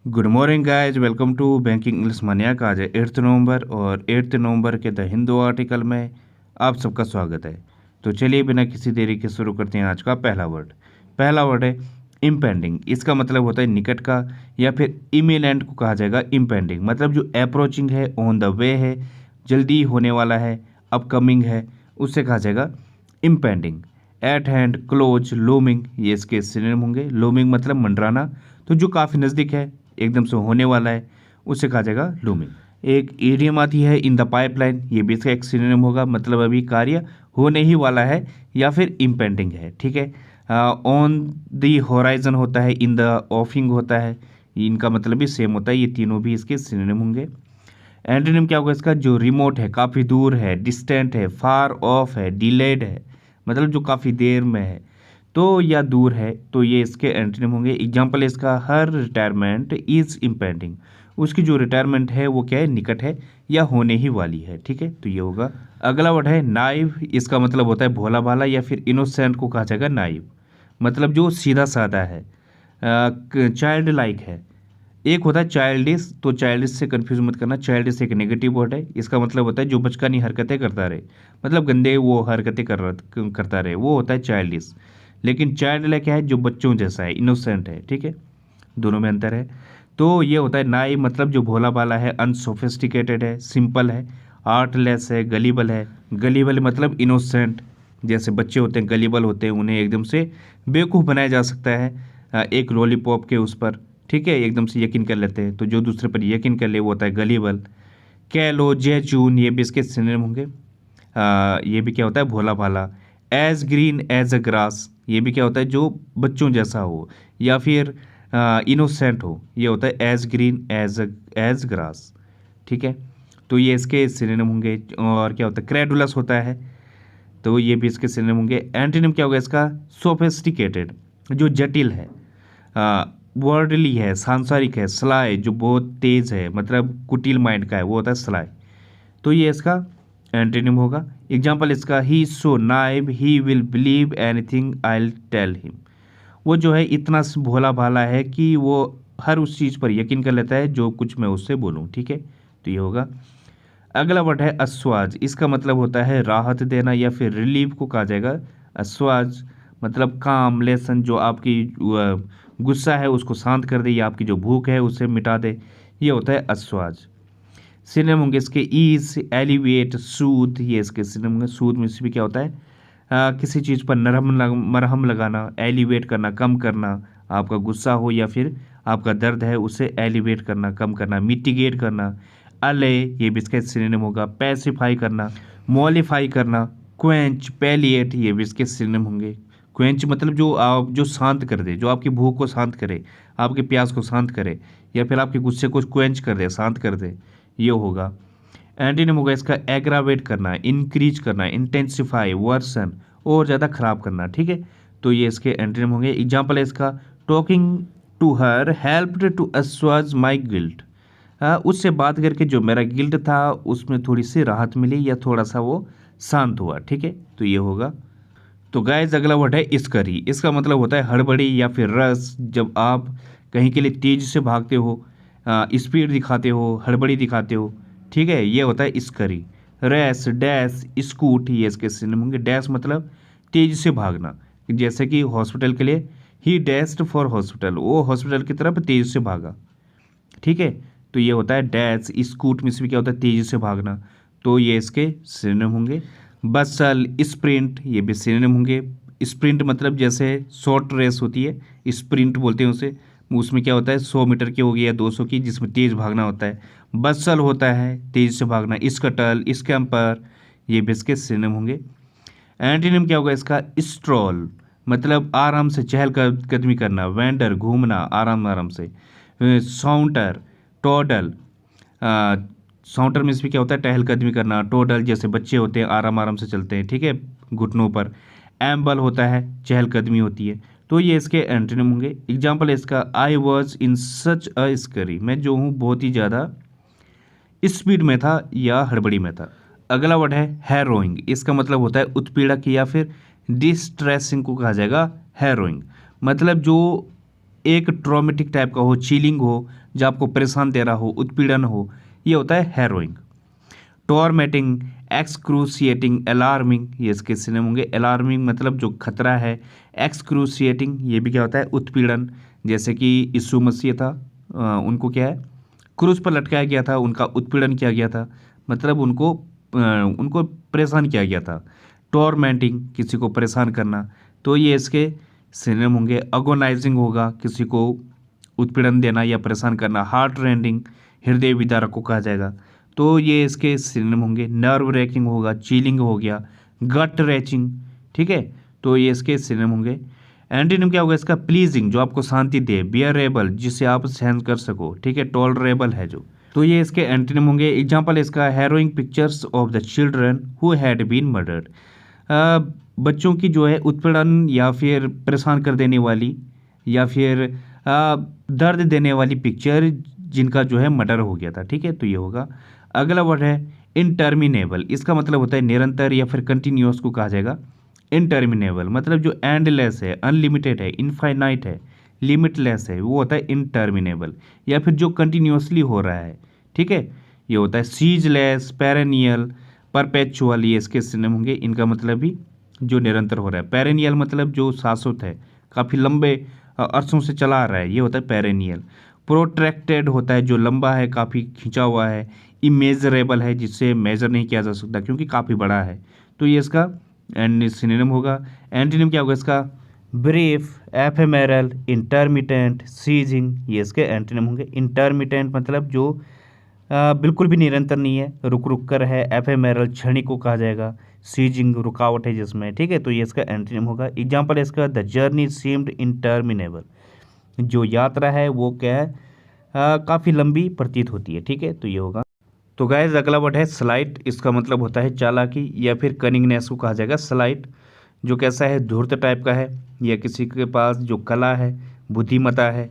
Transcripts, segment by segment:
Good morning guys, welcome to banking English mania का आज है 8 नवंबर और 8 नवंबर के द हिंदू आर्टिकल में आप सबका स्वागत है। तो चलिए बिना किसी देरी के शुरू करते हैं आज का पहला वर्ड है इम्पेंडिंग। इसका मतलब होता है निकट का या फिर इमिनेंट को कहा जाएगा इम्पेंडिंग। मतलब जो अप्रोचिंग है, ऑन द वे है, जल्दी होने वाला है, अपकमिंग है, उससे कहा जाएगा impending. Eight hand, close, looming, ये इसके सिनोनिम होंगे। लूमिंग मतलब मंडराना, तो जो काफ़ी नज़दीक है, एकदम से होने वाला है, उसे कहा जाएगा लूमिंग। एक ईडियम आती है इन द पाइपलाइन, ये भी इसका एक सिनोनिम होगा। मतलब अभी कार्य होने ही वाला है या फिर इम्पेंडिंग है। ठीक है। ऑन द होराइजन होता है, इन द ऑफिंग होता है, इनका मतलब भी सेम होता है। ये तीनों भी इसके सिनोनिम होंगे। एंटोनिम क्या होगा इसका? जो रिमोट है, काफ़ी दूर है, डिस्टेंट है, फार ऑफ है, डिलेड है, मतलब जो काफ़ी देर में है तो या दूर है, तो ये इसके एंटोनिम होंगे। एग्जाम्पल इसका, हर रिटायरमेंट इज इम्पेंडिंग। उसकी जो रिटायरमेंट है वो क्या है? निकट है या होने ही वाली है। ठीक है, तो ये होगा। अगला वर्ड है नाइव। इसका मतलब होता है भोला भाला या फिर इनोसेंट को कहा जाएगा नाइव। मतलब जो सीधा साधा है, चाइल्ड लाइक है। एक होता है चाइल्डिश, तो चाइल्डिश से कंफ्यूज मत करना। चाइल्डिश एक नेगेटिव वर्ड है। इसका मतलब होता है जो बचकानी हरकतें करता रहे, मतलब गंदे वो हरकतें करता रहे, वो होता है चाइल्डिश। लेकिन चाइल्ड लाइक क्या है? जो बच्चों जैसा है, इनोसेंट है। ठीक है, दोनों में अंतर है। तो ये होता है नाई, मतलब जो भोला भाला है, अनसोफिस्टिकेटेड है, सिंपल है, आर्टलेस है, गलीबल है। गलीबल मतलब इनोसेंट, जैसे बच्चे होते हैं गलीबल होते हैं, उन्हें एकदम से बेवकूफ़ बनाया जा सकता है एक लॉलीपॉप के उस पर। ठीक है, एकदम से यकीन कर लेते हैं, तो जो दूसरे पर यकीन कर ले वो होता है गलीबल। कैलो, जैचून, ये भी इसके सिनोनिम होंगे। ये भी क्या होता है? भोला भाला। As green as a grass, ये भी क्या होता है? जो बच्चों जैसा हो या फिर इनोसेंट हो, ये होता है एज ग्रीन एज ग्रास। ठीक है, तो ये इसके सिनोनिम होंगे। और क्या होता है? क्रेडुलस होता है, तो ये भी इसके सिनोनिम होंगे। एंटोनिम क्या होगा इसका? सोफिस्टिकेटेड, जो जटिल है, वर्डली है, सांसारिक है। स्लाय, जो बहुत तेज है, मतलब कुटिल माइंड का है, वो होता है स्लाय। तो ये इसका एंटोनिम होगा। एग्जाम्पल इसका, he so naive he will believe anything I tell him. वो जो है इतना भोला भाला है कि वो हर उस चीज़ पर यकीन कर लेता है जो कुछ मैं उससे बोलूँ। ठीक है, तो ये होगा। अगला वर्ड है अस्वाज। इसका मतलब होता है राहत देना या फिर रिलीफ को कहा जाएगा अस्वाज। मतलब काम, लेसन, जो आपकी गुस्सा है उसको शांत कर दे या आपकी जो भूख है उसे मिटा दे, ये होता है अस्वाज। सिनोनिम होंगे इसके ईज, एलिवेट, सूद, ये इसके सिनोनिम होंगे। सूद में से भी क्या होता है? किसी चीज़ पर मरहम लगाना, एलिवेट करना, कम करना। आपका गुस्सा हो या फिर आपका दर्द है, उसे एलिवेट करना, कम करना, मिटिगेट करना। अले, ये भी इसका सिनोनिम होगा। पैसिफाई करना, मॉलिफाई करना। क्वेंच, पैलिएट, ये भी इसके सिनोनिम होंगे। क्वेंच मतलब जो आप जो शांत कर दे, जो आपकी भूख को शांत करे, आपके प्यास को शांत करे, या फिर आपके गुस्से को क्वेंच कर दे, शांत कर दे, ये होगा। एंटीनिम होगा इसका एग्रावेट करना, इंक्रीज करना, इंटेंसिफाई, वर्सन, और ज़्यादा खराब करना। ठीक है, तो ये इसके एंटीनिम होंगे। एग्जाम्पल है इसका, talking to her helped to assuage my guilt. उससे बात करके जो मेरा गिल्ट था उसमें थोड़ी सी राहत मिली या थोड़ा सा वो शांत हुआ। ठीक है, तो ये होगा। तो गाइस अगला वर्ड है इस्करी। इसका मतलब होता है हड़बड़ी या फिर रस। जब आप कहीं के लिए तेज से भागते हो, स्पीड दिखाते हो, हड़बड़ी दिखाते हो, ठीक है, ये होता है इस्करी। रैश, डैश, स्कूट, ये इसके सिनोनिम होंगे। डैश मतलब तेज से भागना, जैसे कि हॉस्पिटल के लिए ही डैश्ड फॉर हॉस्पिटल, वो हॉस्पिटल की तरफ तेज से भागा। ठीक है, तो ये होता है डैश। स्कूट में से भी क्या होता है? तेजी से भागना, तो ये इसके सिनोनिम होंगे। बसल, स्प्रिंट, ये भी सिनोनिम होंगे। स्प्रिंट मतलब जैसे शॉर्ट रेस होती है, स्प्रिंट बोलते हैं उसे। उसमें क्या होता है? 100 मीटर की होगी या 200 की, जिसमें तेज़ भागना होता है। बसल होता है तेज से भागना। स्कटल, स्कैम्पर, ये भी इसके सिनोनिम होंगे। एंटीनिम क्या होगा इसका? स्ट्रॉल, मतलब आराम से चहल कदमी करना। वेंडर, घूमना आराम आराम से। साउंटर, टोडल, साउंटर में भी क्या होता है? टहलकदमी करना। टोडल जैसे बच्चे होते हैं, आराम आराम से चलते हैं, ठीक है, घुटनों पर। एम्बल होता है चहलकदमी होती है। तो ये इसके एंटोनिम होंगे। एग्जाम्पल है इसका, I was in such a Scurry, मैं जो हूँ बहुत ही ज़्यादा स्पीड में था या हड़बड़ी में था। अगला वर्ड है हैरोइंग। इसका मतलब होता है उत्पीड़क या फिर डिस्ट्रेसिंग को कहा जाएगा हैरोइंग। मतलब जो एक ट्रॉमेटिक टाइप का हो, चिलिंग हो, जो आपको परेशान दे रहा हो, उत्पीड़न हो, ये होता है हैरोइंग। टॉर्मेटिंग, एक्सक्रूसिएटिंग, अलार्मिंग, ये इसके सिनोनिम होंगे। अलार्मिंग मतलब जो खतरा है, एक्सक्रूसिएटिंग ये भी क्या होता है, उत्पीड़न। जैसे कि यीशु मसीह था, उनको क्या है, क्रूस पर लटकाया गया था, उनका उत्पीड़न किया गया था, मतलब उनको परेशान किया गया था। टॉर्मेंटिंग, किसी को परेशान करना, तो ये इसके सिनोनिम होंगे। अगोनाइजिंग होगा, किसी को उत्पीड़न देना या परेशान करना। हार्ट रेंडिंग, हृदय विदारक को कहा जाएगा, तो ये इसके सिनोनिम होंगे। नर्व रैकिंग होगा, चीलिंग हो गया, गट रैचिंग, ठीक है, तो ये इसके सिनोनिम होंगे। एंटीनिम क्या होगा इसका, प्लीजिंग, जो आपको शांति दे, बियरेबल, जिसे आप सहन कर सको, ठीक है, टॉलरेबल है जो, तो ये इसके एंटीनिम होंगे। एग्जाम्पल इसका, harrowing pictures of the children who had been murdered, बच्चों की जो है उत्पीड़न या फिर परेशान कर देने वाली या फिर दर्द देने वाली पिक्चर जिनका जो है मर्डर हो गया था, ठीक है, तो ये होगा। अगला वर्ड है इनटर्मिनेबल, इसका मतलब होता है निरंतर या फिर कंटिन्यूअस को कहा जाएगा। इनटर्मिनेबल मतलब जो एंडलेस है, अनलिमिटेड है, इनफाइनाइट है, लिमिटलेस है, वो होता है इनटर्मिनेबल, या फिर जो कंटिन्यूअसली हो रहा है, ठीक है, ये होता है सीजलेस, पेरेनियल, परपेचुअल, ये इसके सिनोनिम होंगे। इनका मतलब भी जो निरंतर हो रहा है। पेरेनियल मतलब जो शाश्वत है, काफ़ी लंबे अरसों से चला आ रहा है, ये होता है पेरेनियल। प्रोट्रैक्टेड होता है जो लंबा है, काफ़ी खिंचा हुआ है। इमेजरेबल है, जिससे मेजर नहीं किया जा सकता क्योंकि काफ़ी बड़ा है, तो ये इसका सिनोनिम होगा। एंटीनिम क्या होगा इसका, ब्रीफ, एफेमेरल, इंटरमिटेंट, सीजिंग, ये इसके एंटीनिम होंगे। इंटरमिटेंट मतलब जो बिल्कुल भी निरंतर नहीं है, रुक रुक कर है। एफेमेरल क्षणिक को कहा जाएगा। सीजिंग रुकावट है जिसमें, ठीक है, तो ये इसका एंटीनिम होगा। एग्जाम्पल इसका, द जर्नी सीम्ड इंटरमिनेबल, जो यात्रा है वो क्या है, काफ़ी लंबी प्रतीत होती है, ठीक है, तो ये होगा। तो गाइस अगला वर्ड है स्लाइट, इसका मतलब होता है चालाकी या फिर कनिंगनेस को कहा जाएगा। स्लाइट जो कैसा है, धूर्त टाइप का है, या किसी के पास जो कला है, बुद्धिमत्ता है,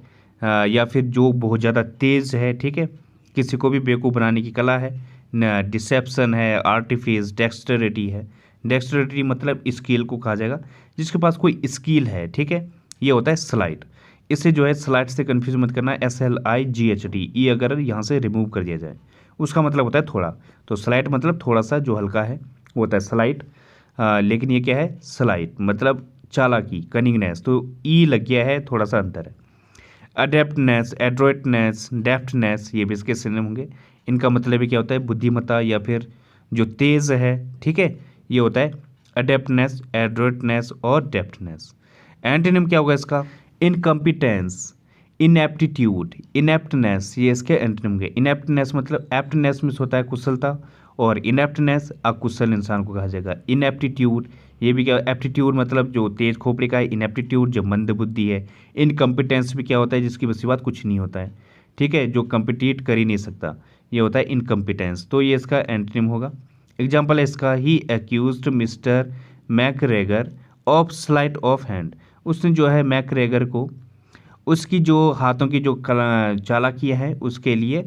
या फिर जो बहुत ज़्यादा तेज़ है, ठीक है, किसी को भी बेवकूफ़ बनाने की कला है। न डिसेप्शन है, आर्टिफिस, डेक्स्टरिटी है। डेक्स्टरिटी मतलब स्किल को कहा जाएगा, जिसके पास कोई स्किल है, ठीक है, ये होता है स्लाइट। इसे जो है स्लाइट से कन्फ्यूज मत करना, SLIGHT, ई अगर यहाँ से रिमूव कर दिया जाए उसका मतलब होता है थोड़ा, तो स्लाइट मतलब थोड़ा सा जो हल्का है वो होता है स्लाइट। लेकिन ये क्या है, स्लाइट मतलब चालाकी, कनिंगनेस, तो ई लग गया है, थोड़ा सा अंतर है। अडेप्टनेस, एड्रोइटनेस, डेफ्टनेस, ये भी इसके सिनोनिम होंगे। इनका मतलब भी क्या होता है, बुद्धिमत्ता या फिर जो तेज़ है, ठीक है, ये होता है अडेप्टनेस, एड्रोइटनेस और डेफ्टनेस। एंटीनिम क्या होगा इसका, इनकम्पिटेंस, इनएप्टीट्यूड, इनेप्टनेस, ये इसके एंटीनिम होंगे। इनेप्टनेस मतलब एप्टनेस में होता है कुशलता, और इनेप्टनेस अकुशल इंसान को कहा जाएगा। इनएप्टीट्यूड, ये भी क्या, एप्टीट्यूड मतलब जो तेज खोपड़ी का है, इनएप्टीट्यूड जो मंद बुद्धि है। इनकम्पिटेंस भी क्या होता है, जिसकी बस बात कुछ नहीं होता है, ठीक है, जो कम्पिटिट कर ही नहीं सकता, ये होता है इनकम्पिटेंस, तो ये इसका एंटीनिम होगा। एग्जाम्पल है इसका, he accused Mr McGregor of sleight of hand, उसने जो है मैकरेगर को उसकी जो हाथों की जो चालाकी है उसके लिए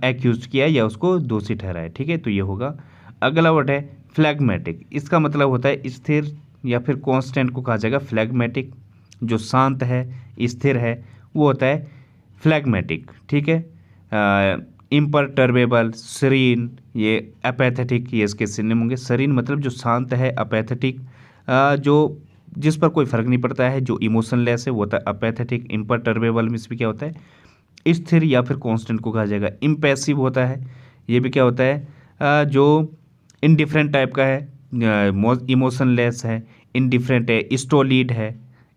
एक्यूज किया या उसको दोषी ठहराया, ठीक है, तो ये होगा। अगला वर्ड है फ्लैगमेटिक, इसका मतलब होता है स्थिर या फिर कांस्टेंट को कहा जाएगा। फ्लैगमेटिक जो शांत है, स्थिर है, वो होता है फ्लैगमेटिक, ठीक है। इम्परटर्बेबल, सरीन, ये अपैथेटिक, ये इसके सिनोनिम होंगे। सरीन मतलब जो शांत है, अपैथेटिक जो जिस पर कोई फर्क नहीं पड़ता है, जो इमोशनलेस है, वो होता है अपैथेटिक। इम्परटर्बेबल में इसमें क्या होता है, स्थिर या फिर कांस्टेंट को कहा जाएगा। इम्पैसिव होता है, ये भी क्या होता है, जो इनडिफरेंट टाइप का है, इमोशनलेस है, इनडिफरेंट है। स्टोलिड है,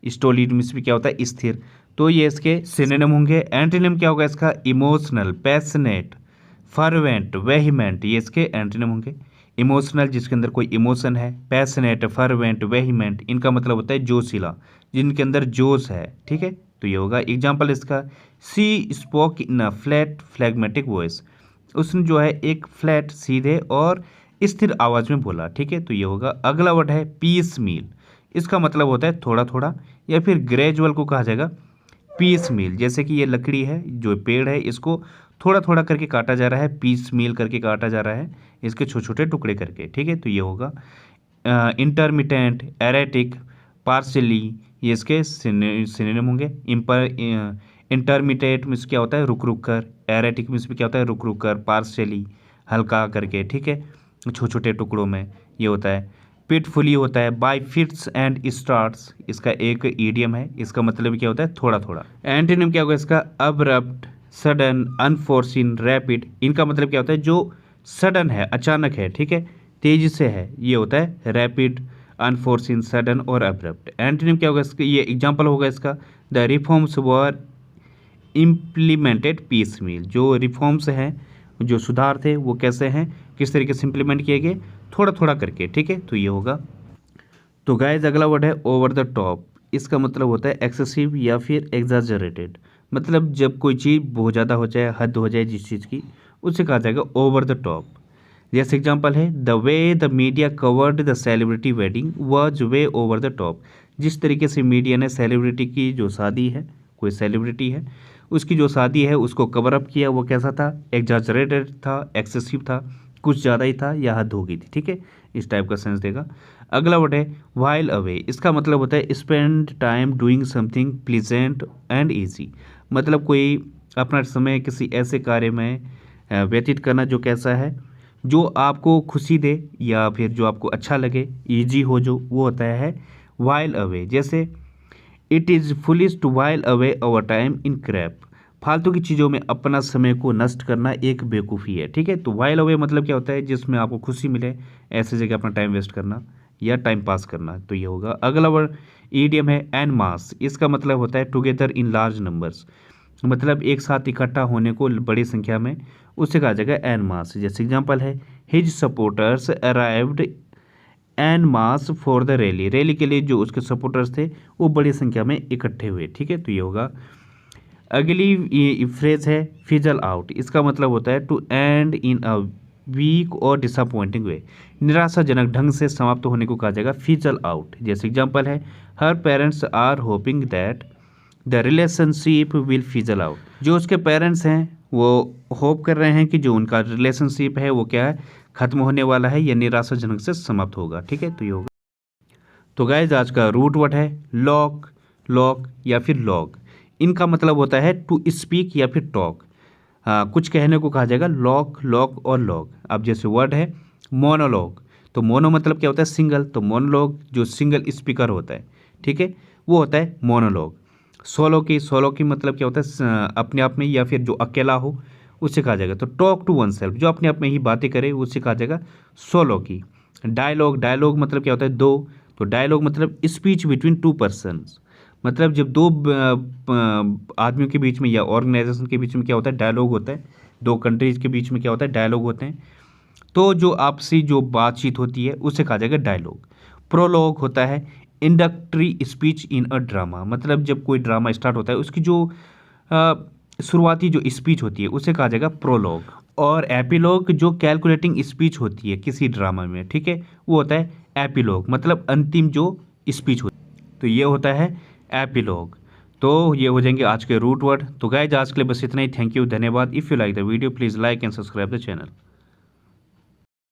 स्टोलिड में इसमें क्या होता है, स्थिर, तो ये इसके सिनोनिम होंगे। एंटीनिम क्या होगा इसका, इमोशनल, पैशनेट, फर्वेंट, वेहिमेंट, ये इसके एंटीनिम होंगे। इमोशनल जिसके अंदर कोई इमोशन है, पैशनेट, फर्वेंट, वेहिमेंट, इनका मतलब होता है जोशीला, जिनके अंदर जोश है, ठीक है, तो ये होगा। एग्जाम्पल इसका, she spoke in a flat phlegmatic voice, उसने जो है एक फ्लैट, सीधे और स्थिर आवाज़ में बोला, ठीक है, तो ये होगा। अगला वर्ड है पीस मील, इसका मतलब होता है थोड़ा थोड़ा या फिर ग्रेजुअल को कहा जाएगा। पीस मील, जैसे कि ये लकड़ी है, जो पेड़ है, इसको थोड़ा थोड़ा करके काटा जा रहा है, पीस मील करके काटा जा रहा है, इसके छोटे छोटे टुकड़े करके, ठीक है, तो ये होगा। इंटरमिटेंट, एरेटिक, पार्सली, ये इसके सिनोनिम होंगे। इंटरमीडिएट मीन्स क्या होता है, रुक रुक कर। एरेटिक मीन्स क्या होता है, रुक रुक कर, पार्शियली, हल्का करके, ठीक है, छोटे छोटे टुकड़ों में, ये होता है। पिटफुली होता है बाय फिट्स एंड स्टार्ट्स, इसका एक ईडियम है, इसका मतलब क्या होता है, थोड़ा थोड़ा। एंटोनिम क्या होगा इसका, अब्रप्ट, सडन, अनफोर्सिन, रैपिड। इनका मतलब क्या होता है, जो सडन है, अचानक है, ठीक है, तेजी से है, ये होता है रैपिड, अनफोर्सिन, सडन और अब्रप्ट। एंटोनिम क्या होगा इसका, ये एग्जांपल होगा इसका, the reforms were implemented piecemeal. जो रिफॉर्म्स हैं, जो सुधार थे, वो कैसे हैं, किस तरीके से इम्प्लीमेंट किए गए, थोड़ा थोड़ा करके, ठीक है, तो ये होगा। तो गाइस अगला वर्ड है ओवर द टॉप। इसका मतलब होता है एक्सेसिव या फिर एग्जैजरेटेड। मतलब जब कोई चीज़ बहुत ज़्यादा हो जाए, हद हो जाए जिस चीज़ की, उससे कहा जाएगा ओवर द टॉप। जैसे एग्जांपल है, the way the media covered the celebrity wedding was way over the top. जिस तरीके से मीडिया ने सेलिब्रिटी की जो शादी है, कोई सेलिब्रिटी है, उसकी जो शादी है उसको कवर अप किया, वो कैसा था, एग्जैजरेटेड था, एक्सेसिव था, कुछ ज़्यादा ही था या हद हो गई थी, ठीक है, इस टाइप का सेंस देगा। अगला वर्ड है वाइल अवे। इसका मतलब होता है spend time doing something pleasant and easy. मतलब कोई अपना समय किसी ऐसे कार्य में व्यतीत करना जो कैसा है, जो आपको खुशी दे या फिर जो आपको अच्छा लगे, ईजी हो, जो वो होता है वाइल अवे। जैसे it is foolish to while away our time in crap. फालतू की चीज़ों में अपना समय को नष्ट करना एक बेवकूफ़ी है, ठीक है। तो वाइल अवे मतलब क्या होता है, जिसमें आपको खुशी मिले, ऐसी जगह अपना टाइम वेस्ट करना या टाइम पास करना, तो ये होगा। अगला वर्ड ईडियम है एन मास। इसका मतलब होता है टुगेदर इन लार्ज नंबर्स। मतलब एक साथ इकट्ठा होने को बड़ी संख्या में, उससे कहा जाएगा एन मास। जैसे एग्जांपल है, his supporters arrived en masse for the rally. Rally के लिए जो उसके सपोर्टर्स थे वो बड़ी संख्या में इकट्ठे हुए, ठीक है, तो ये होगा। अगली फ्रेज है फिजल आउट। इसका मतलब होता है to end in a weak और डिसअपॉइंटिंग वे। निराशाजनक ढंग से समाप्त होने को कहा जाएगा फिजल आउट। जैसे एग्जांपल है, her parents are hoping that the relationship will fizzle out. जो उसके पेरेंट्स हैं वो होप कर रहे हैं कि जो उनका रिलेशनशिप है वो क्या है, खत्म होने वाला है या निराशाजनक से समाप्त होगा, ठीक है, तो ये होगा। तो गाइज आज का रूट वर्ड है लॉक, लॉक या फिर लॉग। इनका मतलब होता है टू स्पीक या फिर टॉक। कुछ कहने को कहा जाएगा लॉक, लॉक और लॉग। अब जैसे वर्ड है मोनोलॉग, तो मोनो मतलब क्या होता है, सिंगल, तो मोनोलॉग जो सिंगल स्पीकर होता है, ठीक है, वो होता है मोनोलॉग। सोलो की मतलब क्या होता है, अपने आप में या फिर जो अकेला हो, उससे कहा जाएगा। तो टॉक टू वन सेल्फ, जो अपने आप में ही बातें करे, उससे कहा जाएगा सोलो की। डायलॉग मतलब क्या होता है, दो, तो डायलॉग मतलब स्पीच बिटवीन टू पर्सन्स। मतलब जब दो आदमियों के बीच में या ऑर्गेनाइजेशन के बीच में क्या होता है, डायलॉग होता है। दो कंट्रीज के बीच में क्या होता है, डायलॉग होते हैं। तो जो आपसी जो बातचीत होती है उसे कहा जाएगा डायलॉग। प्रोलॉग होता है इंडक्टरी स्पीच इन अ ड्रामा। मतलब जब कोई ड्रामा स्टार्ट होता है उसकी जो शुरुआती जो स्पीच होती है उसे कहा जाएगा प्रोलॉग। और एपिलॉग जो कैलकुलेटिंग स्पीच होती है किसी ड्रामा में, ठीक है, वो होता है एपिलॉग, मतलब अंतिम जो स्पीच होती है, तो ये होता है एपिलॉग। तो ये हो जाएंगे आज के रूट वर्ड। तो गाइज आज के लिए बस इतना ही। थैंक यू, धन्यवाद। If you like the video please like and subscribe the channel.